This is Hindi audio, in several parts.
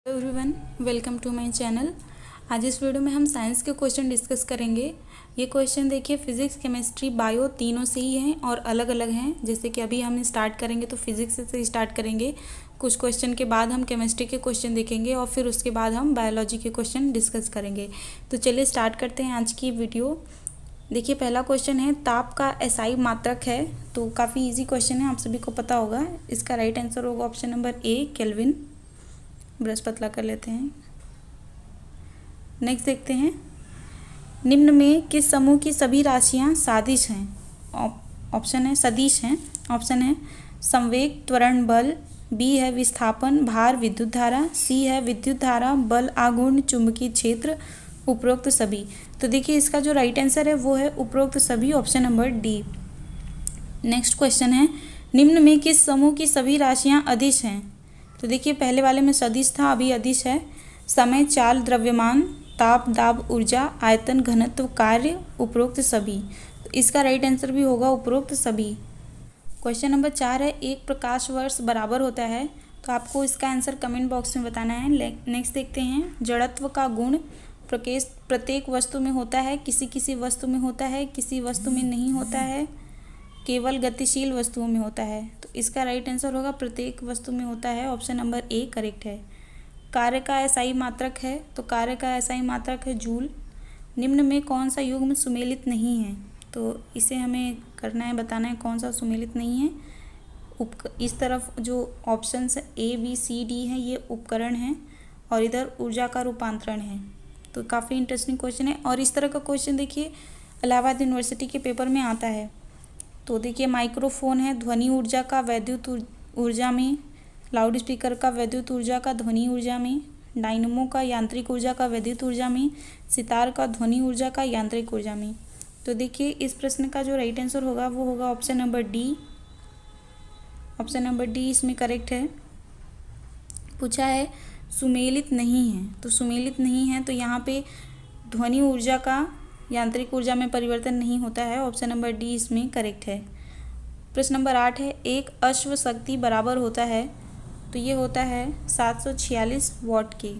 Hello everyone, welcome to my channel. आज इस वीडियो में हम साइंस के क्वेश्चन डिस्कस करेंगे। ये क्वेश्चन देखिए फिजिक्स, केमिस्ट्री, बायो तीनों से ही हैं और अलग अलग हैं। जैसे कि अभी हम स्टार्ट करेंगे तो फिजिक्स से स्टार्ट करेंगे। कुछ क्वेश्चन के बाद हम केमिस्ट्री के क्वेश्चन देखेंगे और फिर उसके बाद हम बायोलॉजी के क्वेश्चन डिस्कस करेंगे। तो चलिए स्टार्ट करते हैं आज की वीडियो। देखिए पहला क्वेश्चन है, ताप का एसआई मात्रक है। तो काफ़ी ईजी क्वेश्चन है, आप सभी को पता होगा। इसका राइट आंसर होगा ऑप्शन नंबर ए, केल्विन। ब्रश पतला कर लेते हैं। नेक्स्ट देखते हैं, निम्न में किस समूह की सभी राशियां सदिश हैं? ऑप्शन है सदिश हैं। ऑप्शन है संवेग, त्वरण बल, बी है विस्थापन, भार, विद्युत धारा, सी है विद्युत धारा, बल, आघूर्ण, चुंबकीय क्षेत्र, उपरोक्त सभी। तो देखिए इसका जो राइट आंसर है वो है उपरोक्त सभी, option number D. Next question है, निम्न में किस समूह की सभी राशियां अदिश हैं? तो देखिए पहले वाले में सदिश था, अभी अदिश है। समय, चाल, द्रव्यमान, ताप, दाब, ऊर्जा, आयतन, घनत्व, कार्य, उपरोक्त सभी। तो इसका राइट आंसर भी होगा उपरोक्त सभी। क्वेश्चन नंबर 4 है, एक प्रकाश वर्ष बराबर होता है। तो आपको इसका आंसर कमेंट बॉक्स में बताना है। नेक्स्ट देखते हैं, जड़त्व का गुण प्रत्येक वस्तु में होता है, किसी किसी वस्तु में होता है, किसी वस्तु में नहीं होता है, केवल गतिशील वस्तुओं में होता है। तो इसका राइट आंसर होगा प्रत्येक वस्तु में होता है, ऑप्शन नंबर ए करेक्ट है। कार्य का एसआई मात्रक है, तो कार्य का एसआई मात्रक है जूल। निम्न में कौन सा युग्म सुमेलित नहीं है? तो इसे हमें करना है, बताना है कौन सा सुमेलित नहीं है। इस तरफ जो option A B C D है ये उपकरण हैं और इधर ऊर्जा का रूपांतरण है। तो काफ़ी इंटरेस्टिंग क्वेश्चन है और इस तरह का क्वेश्चन देखिए इलाहाबाद यूनिवर्सिटी के पेपर में आता है। तो देखिए माइक्रोफोन है ध्वनि ऊर्जा का वैद्युत ऊर्जा में, लाउड स्पीकर का वैद्युत ऊर्जा का ध्वनि ऊर्जा में, डायनमो का यांत्रिक ऊर्जा का वैद्युत ऊर्जा में, सितार का ध्वनि ऊर्जा का यांत्रिक ऊर्जा में। तो देखिए इस प्रश्न का जो राइट आंसर होगा वो होगा option number D. Option number D इसमें करेक्ट है। पूछा है सुमेलित नहीं है, तो सुमेलित नहीं है तो यहाँ पे ध्वनि ऊर्जा का यांत्रिक ऊर्जा में परिवर्तन नहीं होता है, ऑप्शन नंबर डी इसमें करेक्ट है। प्रश्न नंबर 8 है, एक अश्व शक्ति बराबर होता है। तो ये होता है 746 वॉट के।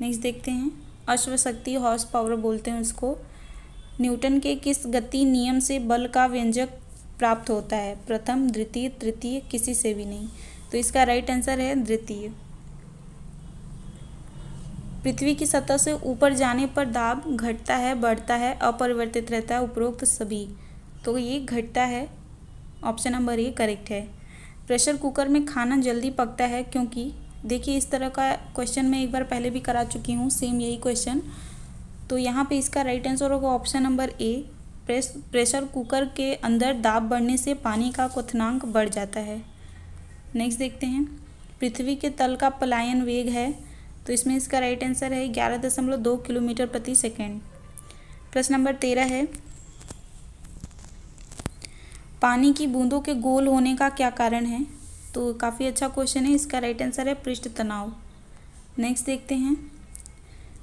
नेक्स्ट देखते हैं, अश्व शक्ति हॉर्स पावर बोलते हैं उसको। न्यूटन के किस गति नियम से बल का व्यंजक प्राप्त होता है? प्रथम, द्वितीय, तृतीय, किसी से भी नहीं। तो इसका राइट आंसर है द्वितीय। पृथ्वी की सतह से ऊपर जाने पर दाब घटता है, बढ़ता है, अपरिवर्तित रहता है, उपरोक्त सभी। तो ये घटता है, ऑप्शन नंबर ए करेक्ट है। प्रेशर कुकर में खाना जल्दी पकता है क्योंकि, देखिए इस तरह का क्वेश्चन मैं एक बार पहले भी करा चुकी हूँ, सेम यही क्वेश्चन। तो यहाँ पे इसका राइट आंसर होगा ऑप्शन नंबर ए। प्रेशर कुकर के अंदर दाब बढ़ने से पानी का क्वथनांक बढ़ जाता है। नेक्स्ट देखते हैं, पृथ्वी के तल का पलायन वेग है। तो इसमें इसका राइट आंसर है 11.2 किलोमीटर प्रति सेकेंड। प्रश्न नंबर 13 है, पानी की बूंदों के गोल होने का क्या कारण है? तो काफ़ी अच्छा क्वेश्चन है, इसका राइट आंसर है पृष्ठ तनाव। नेक्स्ट देखते हैं,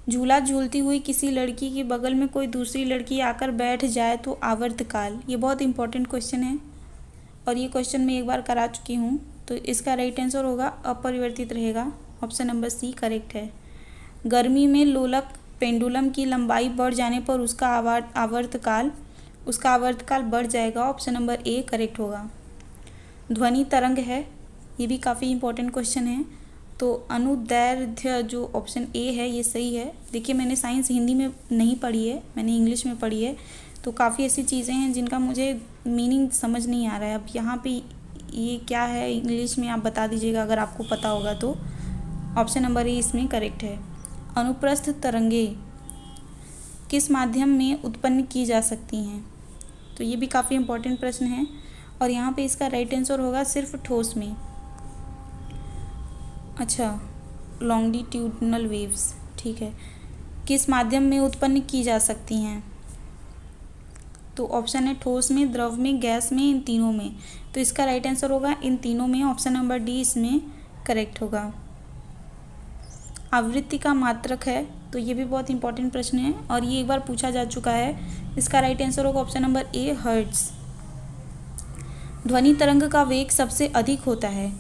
झूला झूलती हुई किसी लड़की के बगल में कोई दूसरी लड़की आकर बैठ जाए तो आवर्तकाल। ये बहुत इंपॉर्टेंट क्वेश्चन है और ये क्वेश्चन मैं एक बार करा चुकी हूँ। तो इसका राइट आंसर होगा अपरिवर्तित रहेगा, ऑप्शन नंबर सी करेक्ट है। गर्मी में लोलक पेंडुलम की लंबाई बढ़ जाने पर उसका आवर्तकाल बढ़ जाएगा, ऑप्शन नंबर ए करेक्ट होगा। ध्वनि तरंग है, ये भी काफ़ी इंपॉर्टेंट क्वेश्चन है। तो अनुदैर्ध्य जो ऑप्शन ए है ये सही है। देखिए मैंने साइंस हिंदी में नहीं पढ़ी है, मैंने इंग्लिश में पढ़ी है। तो काफ़ी ऐसी चीज़ें हैं जिनका मुझे मीनिंग समझ नहीं आ रहा है। अब यहाँ पे ये क्या है इंग्लिश में, आप बता दीजिएगा अगर आपको पता होगा तो। ऑप्शन नंबर ए इसमें करेक्ट है। अनुप्रस्थ तरंगे किस माध्यम में उत्पन्न की जा सकती हैं? तो ये भी काफ़ी इंपॉर्टेंट प्रश्न है और यहाँ पे इसका राइट आंसर होगा सिर्फ ठोस में। अच्छा, लॉन्गिट्यूडिनल वेव्स, ठीक है। किस माध्यम में उत्पन्न की जा सकती हैं? तो ऑप्शन है ठोस में, द्रव में, गैस में, इन तीनों में। तो इसका राइट आंसर होगा इन तीनों में, ऑप्शन नंबर डी इसमें करेक्ट होगा। आवृत्ति का मात्रक है, तो ये भी बहुत इंपॉर्टेंट प्रश्न है और ये एक बार पूछा जा चुका है। इसका राइट आंसर होगा ऑप्शन नंबर ए हर्ट्ज। ध्वनि तरंग का वेग सबसे अधिक होता है।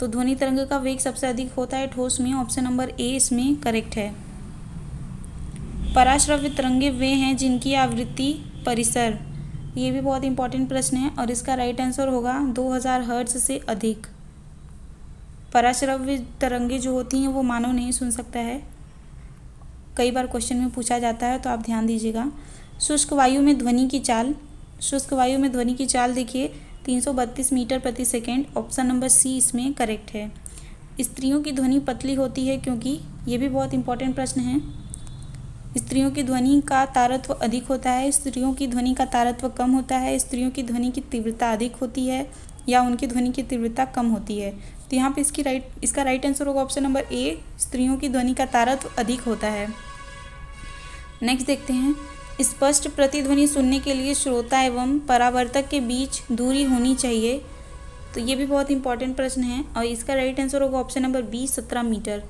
तो ध्वनि तरंग का वेग सबसे अधिक होता है ठोस में। ऑप्शन नंबर ए इसमें करेक्ट है। पराश्रव्य तरंगे वे हैं जिनकी आवृत्ति परिसर, ये भी बहुत इंपॉर्टेंट प्रश्न है और इसका राइट आंसर होगा 2000 हर्ट्ज से अधिक। पराश्रव्य तरंगे जो होती हैं वो मानव नहीं सुन सकता है, कई बार क्वेश्चन में पूछा जाता है, तो आप ध्यान दीजिएगा। शुष्क वायु में ध्वनि की चाल, शुष्क वायु में ध्वनि की चाल देखिए 332 मीटर प्रति सेकेंड। ऑप्शन नंबर सी इसमें करेक्ट है। स्त्रियों की ध्वनि पतली होती है क्योंकि, ये भी बहुत इंपॉर्टेंट प्रश्न है। स्त्रियों की ध्वनि का तारत्व अधिक होता है, स्त्रियों की ध्वनि का तारत्व कम होता है, स्त्रियों की ध्वनि की तीव्रता अधिक होती है या उनकी ध्वनि की तीव्रता कम होती है। तो यहाँ पे इसका राइट आंसर होगा ऑप्शन नंबर ए, स्त्रियों की ध्वनि का तारत्व अधिक होता है। नेक्स्ट देखते हैं, स्पष्ट प्रतिध्वनि सुनने के लिए श्रोता एवं परावर्तक के बीच दूरी होनी चाहिए। तो ये भी बहुत इंपॉर्टेंट प्रश्न है और इसका राइट आंसर होगा ऑप्शन नंबर बी 17 मीटर।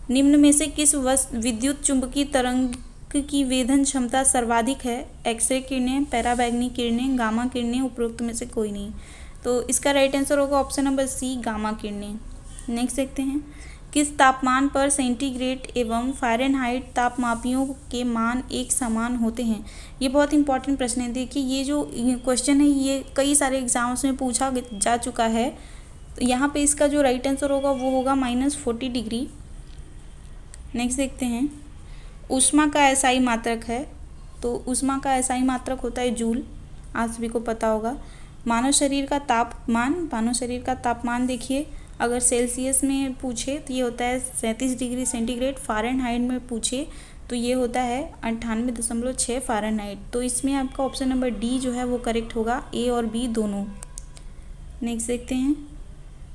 निम्न में से किस विद्युत चुंबकीय तरंग की वेधन क्षमता सर्वाधिक है? एक्सरे किरणें, पैराबैंगनी किरणें, गामा किरणें, उपरोक्त में से कोई नहीं। तो इसका राइट आंसर होगा ऑप्शन नंबर सी गामा किरणें। नेक्स्ट देखते हैं, किस तापमान पर सेंटीग्रेड एवं फ़ारेनहाइट तापमापियों के मान एक समान होते हैं? ये बहुत इंपॉर्टेंट प्रश्न है। देखिए ये जो क्वेश्चन है ये कई सारे एग्जाम्स में पूछा जा चुका है। तो यहाँ पे इसका जो राइट आंसर होगा वो होगा -40 डिग्री। नेक्स्ट देखते हैं, ऊष्मा का एसआई मात्रक है, तो ऊष्मा का एसआई मात्रक होता है जूल, आप सभी को पता होगा। मानव शरीर का तापमान देखिए अगर सेल्सियस में पूछे तो ये होता है 37 डिग्री सेंटीग्रेड, फ़ारेनहाइट में पूछे तो ये होता है 98.6 फ़ारेनहाइट। तो इसमें आपका ऑप्शन नंबर डी जो है वो करेक्ट होगा, ए और बी दोनों। नेक्स्ट देखते हैं,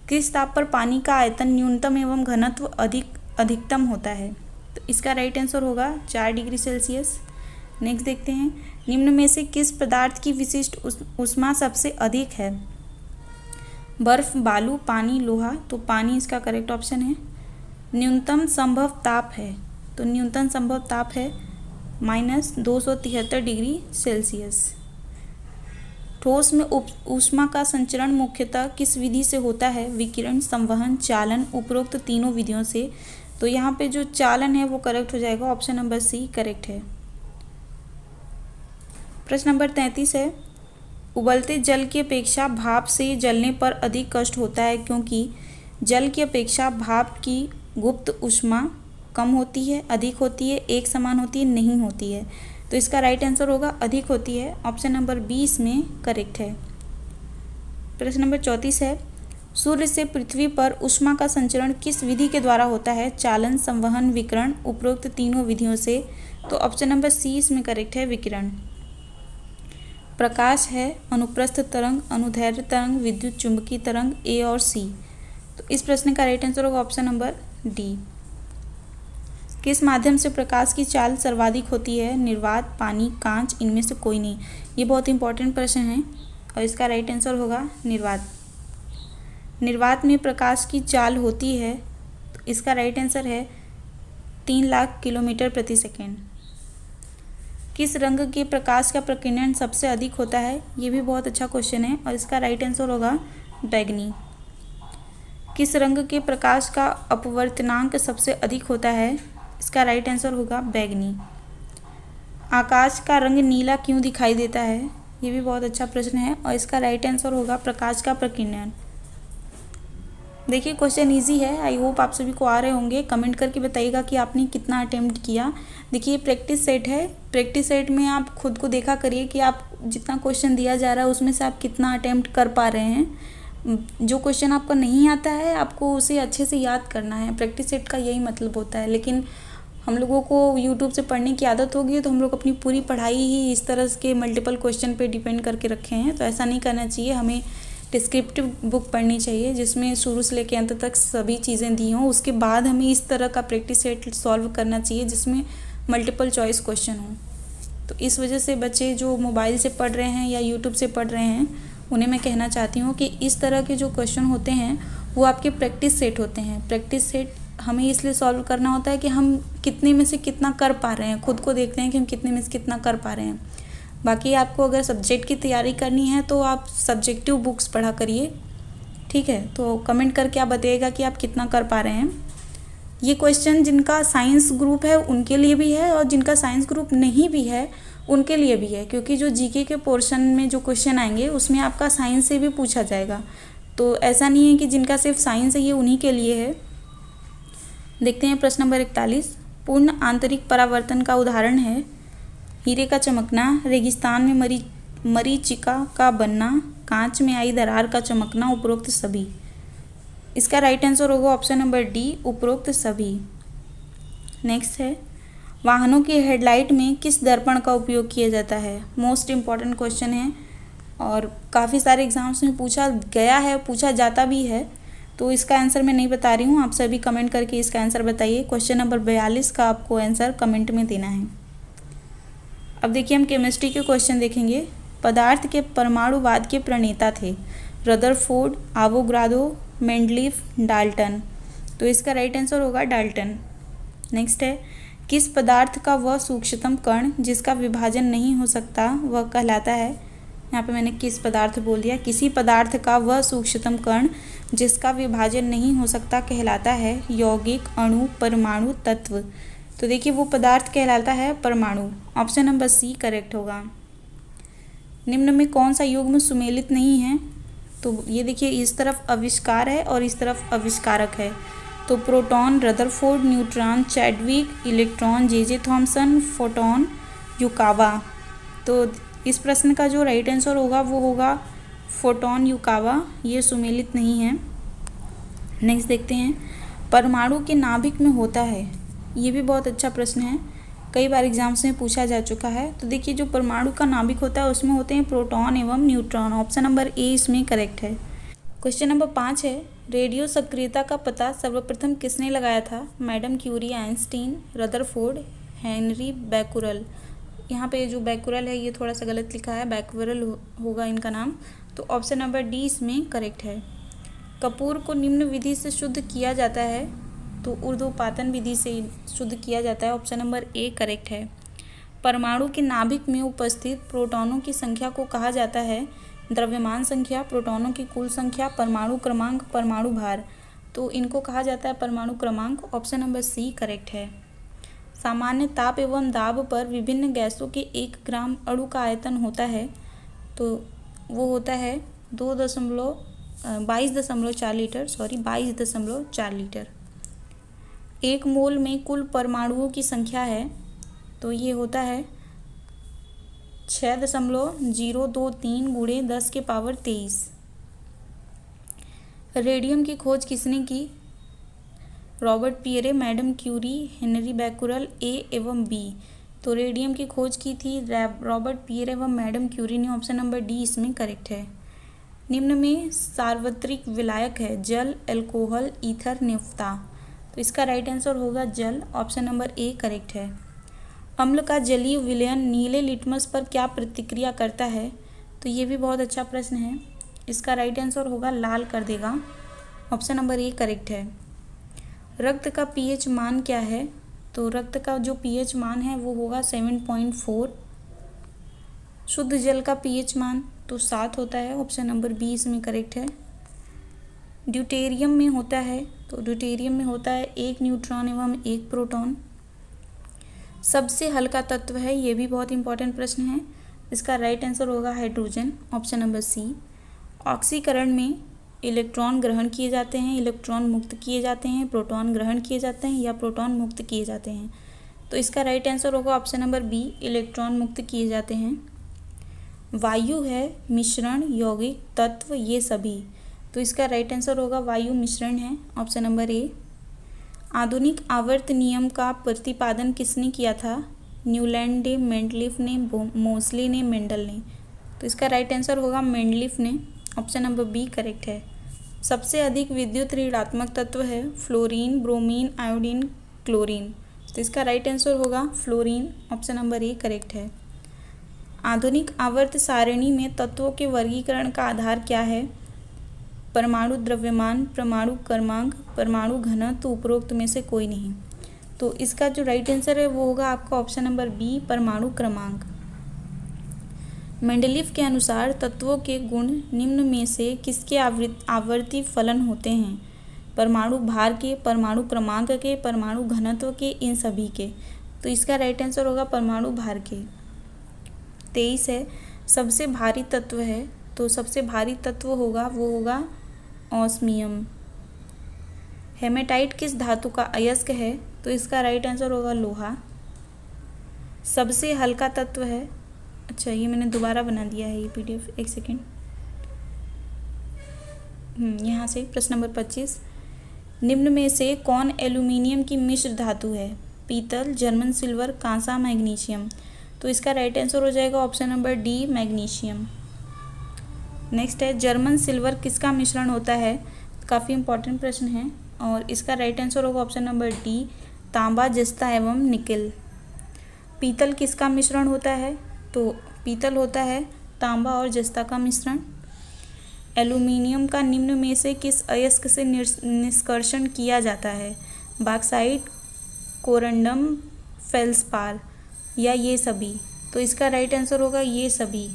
किस ताप पर पानी का आयतन न्यूनतम एवं घनत्व अधिकतम होता है? तो इसका राइट आंसर होगा 4 डिग्री सेल्सियस। नेक्स्ट देखते हैं, निम्न में से किस पदार्थ की विशिष्ट ऊष्मा सबसे अधिक है? बर्फ, बालू, पानी, लोहा। तो पानी इसका करेक्ट ऑप्शन है। न्यूनतम संभव ताप है, तो न्यूनतम संभव ताप है -273 डिग्री सेल्सियस। ठोस में ऊष्मा का संचरण मुख्यतः किस विधि से होता है? विकिरण, संवहन, चालन, उपरोक्त तीनों विधियों से। तो यहाँ पे जो चालन है वो करेक्ट हो जाएगा, ऑप्शन नंबर सी करेक्ट है। प्रश्न नंबर 33 है, उबलते जल की अपेक्षा भाप से जलने पर अधिक कष्ट होता है क्योंकि जल की अपेक्षा भाप की गुप्त ऊष्मा कम होती है, अधिक होती है, एक समान होती है, नहीं होती है। तो इसका राइट आंसर होगा अधिक होती है, ऑप्शन नंबर 20 में करेक्ट है। प्रश्न नंबर 34 है, सूर्य से पृथ्वी पर ऊष्मा का संचरण किस विधि के द्वारा होता है? चालन, संवहन, विकिरण, उपरोक्त तीनों विधियों से। तो ऑप्शन नंबर सी इसमें करेक्ट है, विकिरण। प्रकाश है, अनुप्रस्थ तरंग, अनुदैर्ध्य तरंग, विद्युत चुंबकीय तरंग, ए और सी। तो इस प्रश्न का राइट आंसर होगा ऑप्शन नंबर डी। किस माध्यम से प्रकाश की चाल सर्वाधिक होती है? निर्वात, पानी, कांच, इनमें से कोई नहीं। ये बहुत इंपॉर्टेंट प्रश्न है और इसका राइट आंसर होगा निर्वात। निर्वात में प्रकाश की चाल होती है, तो इसका राइट आंसर है 3 लाख किलोमीटर प्रति सेकेंड। किस रंग के प्रकाश का प्रकीर्णन सबसे अधिक होता है? ये भी बहुत अच्छा क्वेश्चन है और इसका राइट आंसर होगा बैगनी। किस रंग के प्रकाश का अपवर्तनांक सबसे अधिक होता है? इसका राइट आंसर होगा बैगनी। आकाश का रंग नीला क्यों दिखाई देता है? ये भी बहुत अच्छा प्रश्न है और इसका राइट आंसर होगा प्रकाश का प्रकीर्णन। देखिए क्वेश्चन इजी है, आई होप आप सभी को आ रहे होंगे। कमेंट करके बताइएगा कि आपने कितना अटेम्प्ट किया। देखिए प्रैक्टिस सेट है, प्रैक्टिस सेट में आप खुद को देखा करिए कि आप जितना क्वेश्चन दिया जा रहा है उसमें से आप कितना अटेम्प्ट कर पा रहे हैं। जो क्वेश्चन आपको नहीं आता है आपको उसे अच्छे से याद करना है, प्रैक्टिस सेट का यही मतलब होता है। लेकिन हम लोगों को यूट्यूब से पढ़ने की आदत होगी तो हम लोग अपनी पूरी पढ़ाई ही इस तरह के मल्टीपल क्वेश्चन पे डिपेंड करके रखे हैं, तो ऐसा नहीं करना चाहिए। हमें डिस्क्रिप्टिव बुक पढ़नी चाहिए जिसमें शुरू से लेकर अंत तक सभी चीज़ें दी हों। उसके बाद हमें इस तरह का प्रैक्टिस सेट सॉल्व करना चाहिए जिसमें मल्टीपल चॉइस क्वेश्चन हों। तो इस वजह से बच्चे जो मोबाइल से पढ़ रहे हैं या यूट्यूब से पढ़ रहे हैं उन्हें मैं कहना चाहती हूँ कि इस तरह के जो क्वेश्चन होते हैं वो आपके प्रैक्टिस सेट होते हैं। प्रैक्टिस सेट हमें इसलिए सॉल्व करना होता है कि हम कितने में से कितना कर पा रहे हैं, खुद को देखते हैं कि हम कितने में से कितना कर पा रहे हैं। बाकी आपको अगर सब्जेक्ट की तैयारी करनी है तो आप सब्जेक्टिव बुक्स पढ़ा करिए, ठीक है, तो कमेंट करके आप बताइएगा कि आप कितना कर पा रहे हैं। ये क्वेश्चन जिनका साइंस ग्रुप है उनके लिए भी है और जिनका साइंस ग्रुप नहीं भी है उनके लिए भी है, क्योंकि जो जीके के पोर्शन में जो क्वेश्चन आएंगे उसमें आपका साइंस से भी पूछा जाएगा। तो ऐसा नहीं है कि जिनका सिर्फ साइंस है ये उन्हीं के लिए है। देखते हैं प्रश्न नंबर 41। पूर्ण आंतरिक परावर्तन का उदाहरण है हीरे का चमकना, रेगिस्तान में मरीचिका का बनना, कांच में आई दरार का चमकना, उपरोक्त सभी। इसका राइट आंसर होगा ऑप्शन नंबर डी, उपरोक्त सभी। नेक्स्ट है वाहनों की हेडलाइट में किस दर्पण का उपयोग किया जाता है। मोस्ट इम्पॉर्टेंट क्वेश्चन है और काफ़ी सारे एग्जाम्स में पूछा गया है, पूछा जाता भी है। तो इसका आंसर मैं नहीं बता रही हूँ, आप सभी कमेंट करके इसका आंसर बताइए। क्वेश्चन नंबर 42 का आपको आंसर कमेंट में देना है। अब देखिए हम केमिस्ट्री के क्वेश्चन देखेंगे। पदार्थ के परमाणुवाद के प्रणेता थे रदरफोर्ड, आवोगाद्रो, मेंडलीफ, डाल्टन। तो इसका राइट आंसर होगा डाल्टन। नेक्स्ट है किस पदार्थ का वह सूक्ष्मतम कण जिसका विभाजन नहीं हो सकता वह कहलाता है। यहाँ पे मैंने किस पदार्थ बोल दिया। किसी पदार्थ का वह सूक्ष्मतम कण जिसका विभाजन नहीं हो सकता कहलाता है यौगिक, अणु, परमाणु, तत्व। तो देखिए वो पदार्थ कहलाता है परमाणु। ऑप्शन नंबर सी करेक्ट होगा। निम्न में कौन सा युग्म सुमेलित नहीं है। तो ये देखिए इस तरफ आविष्कार है और इस तरफ आविष्कारक है। तो proton Rutherford, neutron Chadwick, electron J Thomson, photon Yukawa. तो इस प्रश्न का जो राइट आंसर होगा वो होगा फोटॉन युकावा, ये सुमेलित नहीं है। नेक्स्ट देखते हैं परमाणु के नाभिक में होता है। ये भी बहुत अच्छा प्रश्न है, कई बार एग्जाम्स में पूछा जा चुका है। तो देखिए जो परमाणु का नाभिक होता है उसमें होते हैं प्रोटॉन एवं न्यूट्रॉन। ऑप्शन नंबर ए इसमें करेक्ट है। क्वेश्चन नंबर 5 है रेडियो सक्रियता का पता सर्वप्रथम किसने लगाया था। Madam Curie, Einstein, Rutherford, Henry Becquerel. यहाँ पे जो बैकुरल है ये थोड़ा सा गलत लिखा है, बैकुरल होगा इनका नाम। तो ऑप्शन नंबर डी इसमें करेक्ट है। कपूर को निम्न विधि से शुद्ध किया जाता है। तो ऊर्ध्वपातन विधि से शुद्ध किया जाता है। ऑप्शन नंबर ए करेक्ट है। परमाणु के नाभिक में उपस्थित प्रोटॉनों की संख्या को कहा जाता है द्रव्यमान संख्या, प्रोटॉनों की कुल संख्या, परमाणु क्रमांक, परमाणु भार। तो इनको कहा जाता है परमाणु क्रमांक। ऑप्शन नंबर सी करेक्ट है। सामान्य ताप एवं दाब पर विभिन्न गैसों के 1 ग्राम अणु का आयतन होता है। तो वो होता है 22.4 लीटर। 1 मोल में कुल परमाणुओं की संख्या है। तो ये होता है 6.023 गुणे 10 के पावर 23। रेडियम की खोज किसने की। Robert Pierre, madame Curie, Henri Becquerel, A एवं बी। तो रेडियम की खोज की थी रॉबर्ट पियरे एवं मैडम क्यूरी ने। ऑप्शन नंबर डी इसमें करेक्ट है। निम्न में सार्वत्रिक विलायक है जल, एल्कोहल, ईथर, नेफ्ता। तो इसका राइट आंसर होगा जल। ऑप्शन नंबर ए करेक्ट है। अम्ल का जलीय विलयन नीले लिटमस पर क्या प्रतिक्रिया करता है। तो ये भी बहुत अच्छा प्रश्न है। इसका राइट आंसर होगा लाल कर देगा। ऑप्शन नंबर ए करेक्ट है। रक्त का पीएच मान क्या है। तो रक्त का जो पीएच मान है वो होगा 7.4। शुद्ध जल का पीएच मान तो 7 होता है। ऑप्शन नंबर बी इसमें करेक्ट है। ड्यूटेरियम में होता है। तो ड्यूटेरियम में होता है 1 न्यूट्रॉन एवं 1 प्रोटॉन। सबसे हल्का तत्व है, ये भी बहुत इंपॉर्टेंट प्रश्न है। इसका राइट आंसर होगा हाइड्रोजन। Option number C. ऑक्सीकरण में इलेक्ट्रॉन ग्रहण किए जाते हैं, इलेक्ट्रॉन मुक्त किए जाते हैं, प्रोटॉन ग्रहण किए जाते हैं या प्रोटॉन मुक्त किए जाते हैं। तो इसका राइट आंसर होगा ऑप्शन नंबर बी, इलेक्ट्रॉन मुक्त किए जाते हैं। वायु है मिश्रण, यौगिक, तत्व, ये सभी। तो इसका राइट आंसर होगा वायु मिश्रण है। ऑप्शन नंबर ए। आधुनिक आवर्त नियम का प्रतिपादन किसने किया था। न्यूलैंड ने, मेंडलीफ ने, मोसले ने, मेंडल ने। तो इसका राइट आंसर होगा मेंडलीफ ने। ऑप्शन नंबर बी करेक्ट है। सबसे अधिक विद्युत ऋणात्मक तत्व है फ्लोरीन, ब्रोमीन, आयोडीन, क्लोरीन। तो इसका राइट आंसर होगा fluorine. Option number A correct है। आधुनिक आवर्त सारणी में तत्वों के वर्गीकरण का आधार क्या है। परमाणु द्रव्यमान, परमाणु क्रमांक, परमाणु घनत्व, उपरोक्त में से कोई नहीं। तो इसका जो राइट आंसर है वो होगा आपका ऑप्शन नंबर बी, परमाणु क्रमांक। मेंडलीफ के अनुसार तत्वों के गुण निम्न में से किसके आवर्ती फलन होते हैं? परमाणु भार के, परमाणु क्रमांक के, परमाणु घनत्व के, इन सभी के। तो इसका राइट आंसर होगा परमाणु भार के। 23 है, सबसे भारी तत्व है, तो सबसे भारी तत्व होगा वो होगा ऑस्मियम। हेमेटाइट किस धातु का अयस्क है? तो इसका राइट आंसर होगा लोहा। सबसे हल्का तत्व है, अच्छा ये मैंने दोबारा बना दिया है ये PDF, एक सेकेंड। यहाँ से प्रश्न नंबर 25, निम्न में से कौन एल्यूमिनियम की मिश्र धातु है? पीतल, जर्मन सिल्वर, कांसा, मैग्नीशियम। तो इसका राइट आंसर हो जाएगा option number D, magnesium. Next है, जर्मन सिल्वर किसका मिश्रण होता है? काफ़ी इंपॉर्टेंट प्रश्न है और इसका राइट आंसर होगा ऑप्शन नंबर डी, तांबा, जस्ता एवं निकेल। पीतल किसका मिश्रण होता है? तो पीतल होता है तांबा और जस्ता का मिश्रण। एल्यूमिनियम का निम्न में से किस अयस्क से निष्कर्षण किया जाता है? बॉक्साइट, कोरंडम, फेल्सपार या ये सभी। तो इसका राइट आंसर होगा ये सभी।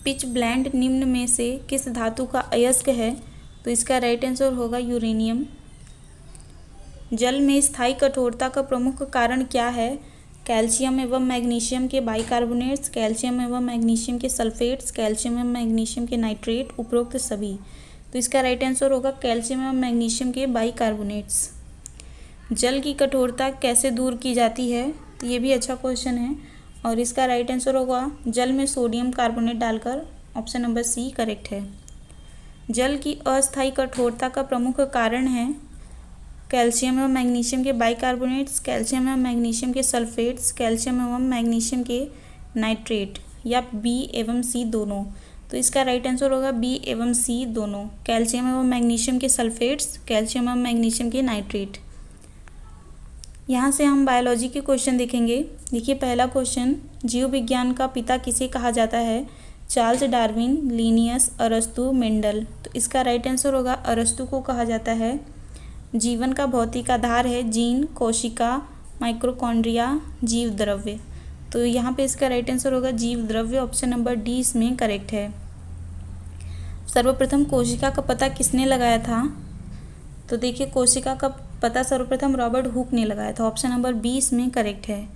पिच ब्लेंड निम्न में से किस धातु का अयस्क है? तो इसका राइट आंसर होगा यूरेनियम। जल में स्थायी कठोरता का प्रमुख कारण क्या है? कैल्शियम एवं मैग्नीशियम के बाइकार्बोनेट्स, कैल्शियम एवं मैग्नीशियम के सल्फेट्स, कैल्शियम एवं मैग्नीशियम के नाइट्रेट, उपरोक्त सभी। तो इसका राइट आंसर होगा कैल्शियम एवं मैग्नीशियम के बाइकार्बोनेट्स। जल की कठोरता कैसे दूर की जाती है? तो ये भी अच्छा क्वेश्चन है और इसका राइट आंसर होगा जल में सोडियम कार्बोनेट डालकर। ऑप्शन नंबर सी करेक्ट है। जल की अस्थायी कठोरता का प्रमुख कारण है कैल्शियम एवं मैग्नीशियम के बाइकार्बोनेट्स, कैल्शियम एवं मैग्नीशियम के सल्फेट्स, कैल्शियम एवं मैग्नीशियम के नाइट्रेट या बी एवं सी दोनों। तो इसका राइट आंसर होगा बी एवं सी दोनों, कैल्शियम एवं मैग्नीशियम के सल्फेट्स, कैल्शियम एवं मैग्नीशियम के नाइट्रेट। यहाँ से हम बायोलॉजी के क्वेश्चन देखेंगे। देखिए पहला क्वेश्चन, जीव विज्ञान का पिता किसे कहा जाता है? चार्ल्स डार्विन, लिनियस, अरस्तु, मेंडल। तो इसका राइट आंसर होगा अरस्तु को कहा जाता है। जीवन का भौतिक आधार है जीन, कोशिका, माइक्रोकॉन्ड्रिया, जीव द्रव्य। तो यहाँ पे इसका राइट आंसर होगा जीव द्रव्य। ऑप्शन नंबर डी इसमें करेक्ट है। सर्वप्रथम कोशिका का पता किसने लगाया था? तो देखिए कोशिका का पता सर्वप्रथम रॉबर्ट हुक ने लगाया था। ऑप्शन नंबर बी इसमें करेक्ट है।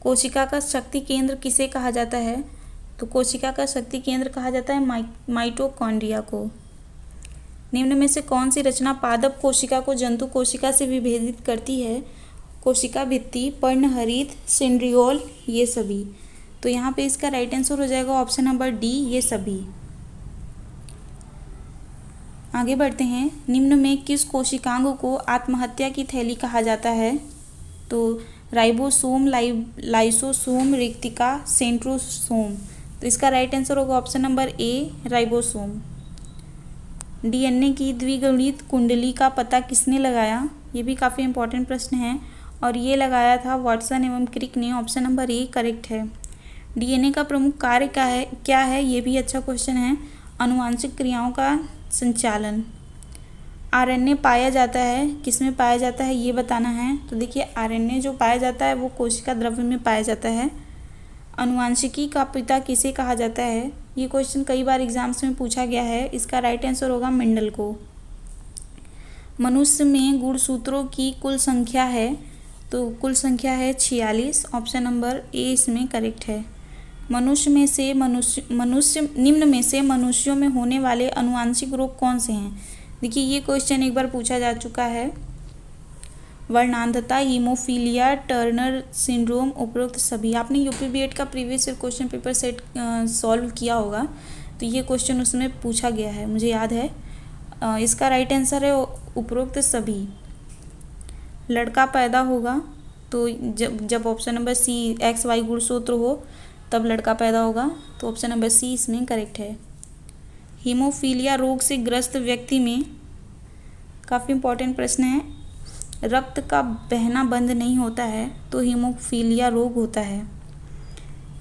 कोशिका का शक्ति केंद्र किसे कहा जाता है? तो कोशिका का शक्ति केंद्र कहा जाता है माइटोकॉन्ड्रिया को। निम्न में से कौन सी रचना पादप कोशिका को जंतु कोशिका से विभेदित करती है? कोशिका भित्ति, पर्णहरित, सेंड्रियोल, ये सभी। तो यहाँ पे इसका राइट आंसर हो जाएगा ऑप्शन नंबर डी, ये सभी। आगे बढ़ते हैं। निम्न में किस कोशिकांग को आत्महत्या की थैली कहा जाता है? तो राइबोसोम, लाइसोसोम, रिक्तिका, सेंट्रोसोम। तो इसका राइट आंसर होगा ऑप्शन नंबर ए, राइबोसोम। DNA की द्विगुणित कुंडली का पता किसने लगाया? ये भी काफ़ी इंपॉर्टेंट प्रश्न है और ये लगाया था वाटसन एवं क्रिक ने। ऑप्शन नंबर ए करेक्ट है। DNA का प्रमुख कार्य क्या है? ये भी अच्छा क्वेश्चन है। आनुवांशिक क्रियाओं का संचालन। RNA पाया जाता है, किस में पाया जाता है ये बताना है। तो देखिए RNA जो पाया जाता है वो कोशिका द्रव्य में पाया जाता है। आनुवांशिकी का पिता किसे कहा जाता है? ये क्वेश्चन कई बार एग्जाम्स में पूछा गया है। इसका राइट आंसर होगा मेंडल को। मनुष्य में गुणसूत्रों की कुल संख्या है? तो कुल संख्या है 46। ऑप्शन नंबर ए इसमें करेक्ट है। निम्न में से मनुष्यों में होने वाले आनुवांशिक रोग कौन से हैं? देखिए ये क्वेश्चन एक बार पूछा जा चुका है। वर्णांधता, हीमोफीलिया, टर्नर सिंड्रोम, उपरोक्त सभी। आपने UPBED का previous question paper set solve किया होगा तो ये क्वेश्चन उसमें पूछा गया है, मुझे याद है। इसका राइट आंसर है उपरोक्त सभी। लड़का पैदा होगा तो जब ऑप्शन नंबर सी XY गुणसूत्र हो तब लड़का पैदा होगा। तो ऑप्शन नंबर सी इसमें करेक्ट है। हीमोफीलिया रोग से ग्रस्त व्यक्ति में, काफ़ी इंपॉर्टेंट प्रश्न है, रक्त का बहना बंद नहीं होता है तो हीमोफीलिया रोग होता है।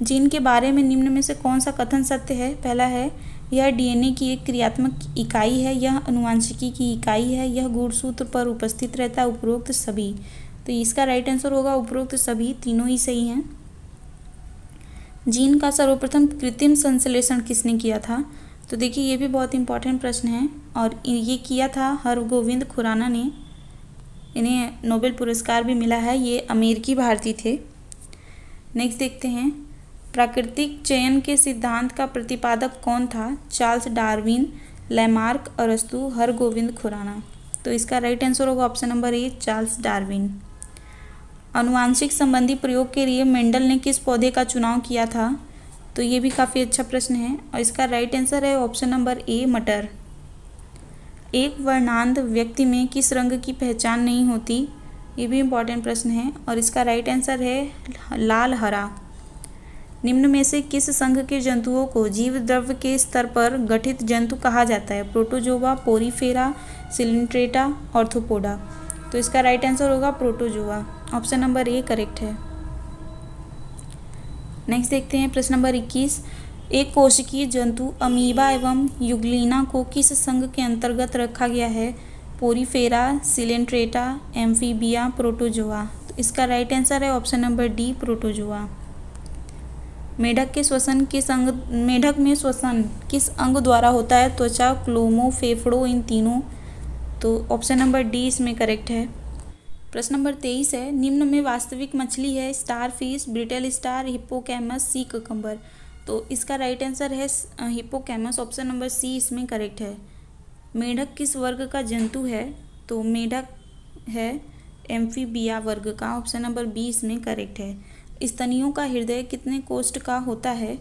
जीन के बारे में निम्न में से कौन सा कथन सत्य है? पहला है यह DNA की एक क्रियात्मक इकाई है, यह आनुवांशिकी की इकाई है, यह गुणसूत्र पर उपस्थित रहता है, उपरोक्त सभी। तो इसका राइट आंसर होगा उपरोक्त सभी, तीनों ही सही हैं। जीन का सर्वप्रथम कृत्रिम संश्लेषण किसने किया था? तो देखिए ये भी बहुत इंपॉर्टेंट प्रश्न है और ये किया था हरगोविंद खुराना ने। इन्हें नोबेल पुरस्कार भी मिला है। ये अमेरिकी भारतीय थे। नेक्स्ट देखते हैं, प्राकृतिक चयन के सिद्धांत का प्रतिपादक कौन था? चार्ल्स डार्विन, लैमार्क, अरस्तु, हरगोविंद खुराना। तो इसका राइट आंसर होगा ऑप्शन नंबर ए, चार्ल्स डार्विन। आनुवांशिक संबंधी प्रयोग के लिए मेंडल ने किस पौधे का चुनाव किया था? तो ये भी काफ़ी अच्छा प्रश्न है और इसका राइट आंसर है ऑप्शन नंबर ए, मटर। एक वर्णांध व्यक्ति में किस रंग की पहचान नहीं होती? ये भी इम्पॉर्टेंट प्रश्न है और इसका राइट आंसर है लाल हरा। निम्न में से किस संघ के जंतुओं को जीव द्रव्य के स्तर पर गठित जंतु कहा जाता है? Protozoa, porifera, coelenterata, arthropoda. तो इसका राइट आंसर होगा protozoa. Option number A correct है। नेक्स्ट देखते हैं प्रश्न नंबर 21, एक कोशिकीय जंतु अमीबा एवं युग्लिना को किस संघ के अंतर्गत रखा गया है? Porifera, Coelenterata, amphibia, protozoa. तो इसका राइट आंसर है ऑप्शन नंबर डी, प्रोटोजोआ। मेढक में श्वसन किस अंग द्वारा होता है? त्वचा, क्लोमो, फेफड़ों, इन तीनों। तो ऑप्शन नंबर डी इसमें करेक्ट है। प्रश्न नंबर 23 है, निम्न में वास्तविक मछली है? स्टार फिश, ब्रिटल स्टार, हिप्पोकैमस, सी ककम्बर। तो इसका राइट आंसर है हिप्पोकैमस। ऑप्शन नंबर सी इसमें करेक्ट है। मेढक किस वर्ग का जंतु है? तो मेढक है एम्फीबिया वर्ग का। ऑप्शन नंबर बी इसमें करेक्ट है। स्तनियों का हृदय कितने कोष्ठ का होता है?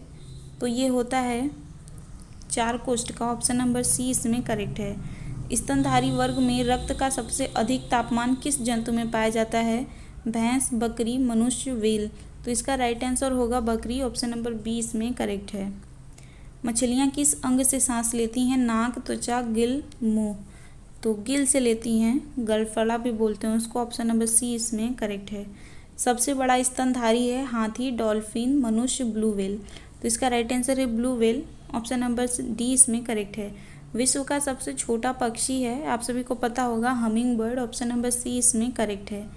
तो ये होता है 4 कोष्ठ का। ऑप्शन नंबर सी इसमें करेक्ट है। स्तनधारी वर्ग में रक्त का सबसे अधिक तापमान किस जंतु में पाया जाता है? भैंस, बकरी, मनुष्य, व्हेल। तो इसका राइट आंसर होगा बकरी। ऑप्शन नंबर बी इसमें करेक्ट है। मछलियाँ किस अंग से सांस लेती हैं? नाक, त्वचा, गिल, मुंह। तो गिल से लेती हैं, गलफड़ा भी बोलते हैं उसको। ऑप्शन नंबर सी इसमें करेक्ट है। सबसे बड़ा स्तनधारी है हाथी, डॉल्फिन, मनुष्य, ब्लू व्हेल। तो इसका राइट आंसर है blue whale. Option number D इसमें करेक्ट है। विश्व का सबसे छोटा पक्षी है, आप सभी को पता होगा, humming bird. Option number C इसमें करेक्ट है।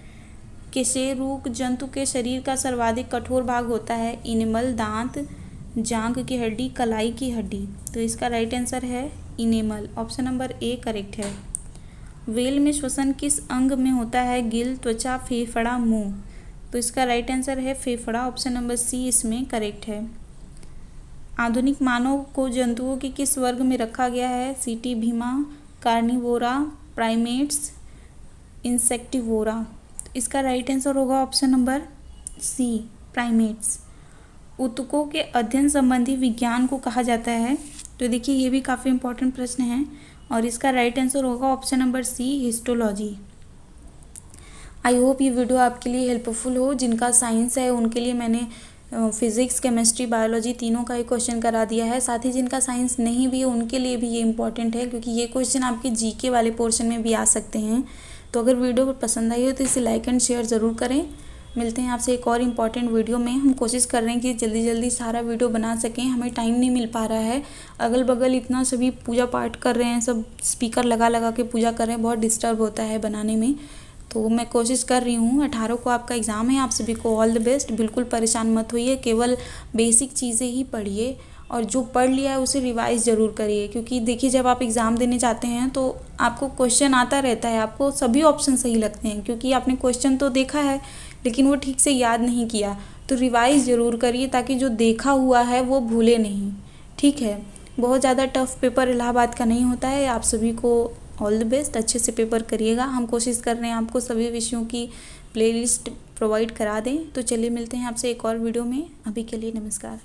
कशेरुक जंतु के शरीर का सर्वाधिक कठोर भाग होता है? इनेमल, दांत, जांघ की हड्डी, कलाई की हड्डी। तो इसका राइट आंसर है enamel. Option number A correct है। व्हेल में श्वसन किस अंग में होता है? गिल, त्वचा, फेफड़ा, मुंह। तो इसका राइट आंसर है फेफड़ा। ऑप्शन नंबर सी इसमें करेक्ट है। आधुनिक मानव को जंतुओं के किस वर्ग में रखा गया है? सिटीभिमा, कार्निवोरा, प्राइमेट्स, इंसेक्टिवोरा। इसका राइट आंसर होगा ऑप्शन नंबर सी, प्राइमेट्स। ऊतकों के अध्ययन संबंधी विज्ञान को कहा जाता है? तो देखिए ये भी काफ़ी इंपॉर्टेंट प्रश्न है और इसका राइट आंसर होगा option number C, histology. I hope ये वीडियो आपके लिए हेल्पफुल हो। जिनका साइंस है उनके लिए मैंने फिज़िक्स, केमिस्ट्री, बायोलॉजी तीनों का ही क्वेश्चन करा दिया है। साथ ही जिनका साइंस नहीं भी है उनके लिए भी ये इंपॉर्टेंट है क्योंकि ये क्वेश्चन आपके जीके वाले पोर्शन में भी आ सकते हैं। तो अगर वीडियो पसंद आई हो तो इसे लाइक एंड शेयर ज़रूर करें। मिलते हैं आपसे एक और इम्पॉर्टेंट वीडियो में। हम कोशिश कर रहे हैं कि जल्दी जल्दी सारा वीडियो बना सकें, हमें टाइम नहीं मिल पा रहा है। अगल बगल इतना सभी पूजा पाठ कर रहे हैं, सब स्पीकर लगा लगा के पूजा कर रहे हैं, बहुत डिस्टर्ब होता है बनाने में। तो मैं कोशिश कर रही हूँ। 18 को आपका एग्ज़ाम है, आप सभी को ऑल द बेस्ट। बिल्कुल परेशान मत होइए, केवल बेसिक चीज़ें ही पढ़िए और जो पढ़ लिया है उसे रिवाइज़ ज़रूर करिए क्योंकि देखिए जब आप एग्ज़ाम देने जाते हैं तो आपको क्वेश्चन आता रहता है, आपको सभी ऑप्शन सही लगते हैं क्योंकि आपने क्वेश्चन तो देखा है लेकिन वो ठीक से याद नहीं किया। तो रिवाइज़ ज़रूर करिए ताकि जो देखा हुआ है वो भूले नहीं, ठीक है। बहुत ज़्यादा टफ पेपर इलाहाबाद का नहीं होता है। आप सभी को ऑल द बेस्ट, अच्छे से पेपर करिएगा। हम कोशिश कर रहे हैं आपको सभी विषयों की प्लेलिस्ट प्रोवाइड करा दें। तो चलिए मिलते हैं आपसे एक और वीडियो में। अभी के लिए नमस्कार।